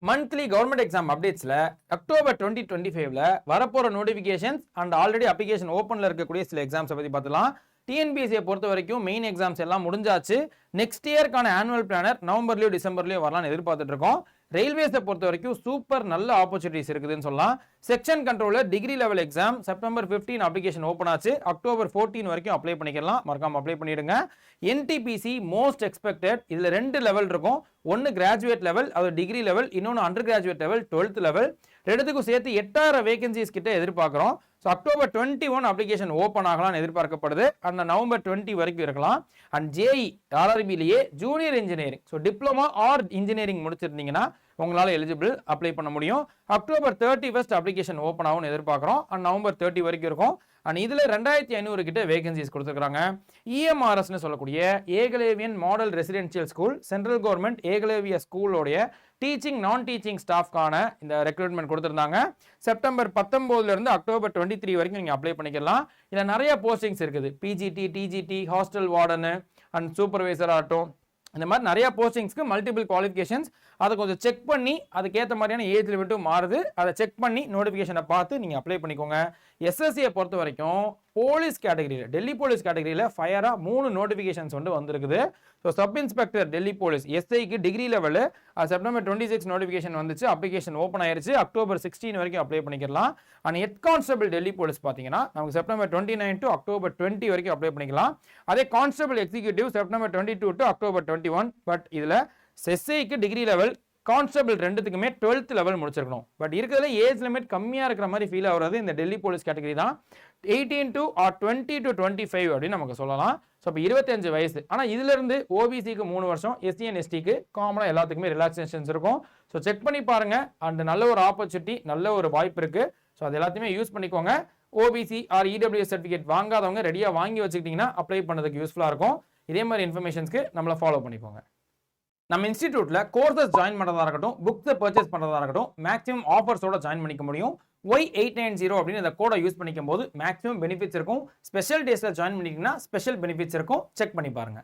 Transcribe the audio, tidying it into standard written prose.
Monthly government exam அப்டேட்ஸ்ல October 2025ல வரப்போற notifications and already application ஓப்பன்ல இருக்கக்கூடிய சில எக்ஸாம்ஸ் பத்தி பார்த்துலாம். டிஎன்பிஎஸ்சியை பொறுத்த வரைக்கும் மெயின் எக்ஸாம்ஸ் எல்லாம் முடிஞ்சாச்சு. நெக்ஸ்ட் இயர்க்கான ஆனுவல் பிளானர் நவம்பர்லயோ டிசம்பர்லயோ வரலாம்னு எதிர்பார்த்துட்டு இருக்கோம். ரயில்வேஸை பொறுத்த வரைக்கும் சூப்பர் நல்ல ஆப்பர்ச்சுனிட்டிஸ் இருக்குதுன்னு சொல்லலாம். Section controller degree level exam September 15 application open ஆச்சு. அக்டோபர் 14 வரைக்கும் அப்ளை பண்ணிக்கலாம். மறக்காம அப்ளை பண்ணிடுங்க. என்டிபிசி மோஸ்ட் எக்ஸ்பெக்டட் இதுல 2 லெவல் இருக்கும். ஒன்னு கிராஜுவேட் லெவல், அது டிகிரி லெவல், இன்னொன்று under graduate level 12th level. ரெண்டுத்துக்கும் சேர்த்து 8000 வேகன்சிஸ் கிட்ட எதிர்பார்க்கிறோம். ஸோ அக்டோபர் 21 அப்ளிகேஷன் ஓப்பன் ஆகலாம்னு எதிர்பார்க்கப்படுது. அந்த நவம்பர் 20 வரைக்கும் இருக்கலாம். அண்ட் ஜேஇ ஆர்ஆர்பிலேயே junior engineering, so diploma or engineering முடிச்சிருந்தீங்கன்னா உங்களால் எலிஜிபிள் அப்ளை பண்ண முடியும். அக்டோபர் 31 அப்ளிகேஷன் ஓப்பன் ஆகும்னு எதிர்பார்க்குறோம். அண்ட் நவம்பர் 30 வரைக்கும் இருக்கும். அண்ட் இதில் 2500 கிட்ட வேகன்சிஸ் கொடுத்துருக்காங்க. இஎம்ஆர்எஸ்னு சொல்லக்கூடிய Eklavya model residential school, central government Eklavya ஸ்கூலோடைய டீச்சிங் நான் டீச்சிங் ஸ்டாஃப்கான இந்த ரெக்ரூட்மெண்ட் கொடுத்துருந்தாங்க. செப்டம்பர் 19 இருந்து அக்டோபர் 23 வரைக்கும் நீங்கள் அப்ளை பண்ணிக்கலாம். இதில் நிறைய போஸ்டிங்ஸ் இருக்குது. PGT, டிஜிடி, hostel warden and supervisor ஆகட்டும், இந்த மாதிரி நிறைய போஸ்டிங்ஸ்க்கு மல்டிபிள் குவாலிஃபிகேஷன்ஸ். அதை கொஞ்சம் செக் பண்ணி அதுக்கேற்ற மாதிரியான ஏஜ் லிமிட்டும் மாறுது. அதை செக் பண்ணி நோட்டிஃபிகேஷனை பார்த்து நீங்கள் அப்ளை பண்ணிக்கோங்க. எஸ்எஸ்சியை பொறுத்த வரைக்கும் போலீஸ் கேட்டகரியில், டெல்லி போலீஸ் கேட்டகரியில் ஃபயராக 3 நோட்டிஃபிகேஷன்ஸ் வந்திருக்குது. So sub inspector Delhi police எஸ்ஐக்கு டிகிரி லெவலு செப்டம்பர் 26 நோட்டிஃபிகேஷன் வந்துச்சு. அப்ளிகேஷன் ஓப்பன் ஆயிருச்சு. அக்டோபர் 16 வரைக்கும் அப்ளை பண்ணிக்கலாம். And head constable Delhi police பார்த்தீங்கன்னா நமக்கு செப்டம்பர் 29 டு அக்டோபர் 20 வரைக்கும் அப்ளை பண்ணிக்கலாம். அதே constable executive September 22 to October 21. But இதில் எஸ்ஐக்கு டிகிரி லெவல், கான்ஸ்டபிள் ரெண்டுத்துக்குமே 12th லெவல் முடிச்சிருக்கணும். பட் இருக்கிறதுல ஏஜ் லிமிட் கம்மியாக இருக்கிற மாதிரி ஃபீல் ஆகுறது இந்த டெல்லி போலீஸ் கேட்டகரி தான். 18 to or 20 to 25 அப்படின்னு நமக்கு சொல்லலாம். ஸோ இப்போ 25 வயசு. ஆனால் இதிலிருந்து ஓபிசிக்கு 3 வருஷம், எஸ்சி அண்ட் எஸ்டிக்கு காமனாக எல்லாத்துக்குமே ரிலாக்ஸேஷன்ஸ் இருக்கும். ஸோ செக் பண்ணி பாருங்க. அண்ட் நல்ல ஒரு ஆப்பர்ச்சுனிட்டி, நல்ல ஒரு வாய்ப்பு இருக்கு. ஸோ அது எல்லாத்தையுமே யூஸ் பண்ணிக்கோங்க. ஓபிசி ஆர் இடபிள்யூஎஸ் சர்டிஃபிகேட் வாங்காதவங்க ரெடியாக வாங்கி வச்சுக்கிட்டீங்கன்னா அப்ளை பண்ணதுக்கு யூஸ்ஃபுல்லாக இருக்கும். இதே மாதிரி இன்ஃபர்மேஷன்ஸ்க்கு நம்மளை ஃபாலோ பண்ணிக்கோங்க. நம்ம இன்ஸ்டிடியூட்ல கோர்சஸ் ஜாயின் பண்ணுறதா இருக்கட்டும், புக்ஸை பர்ச்சேஸ் பண்ணுறதா இருக்கட்டும், மேக்ஸிமம் ஆஃபர்ஸோட ஜாயின் பண்ணிக்க முடியும். Y890 அப்படின்னு இந்த கோடை யூஸ் பண்ணிக்கும் போது மேக்ஸிமம் பெனிஃபிட்ஸ் இருக்கும். ஸ்பெஷல் டேஸில் ஜாயின் பண்ணிட்டீங்கன்னா ஸ்பெஷல் பெனிஃபிட்ஸ் இருக்கும். செக் பண்ணி பாருங்க.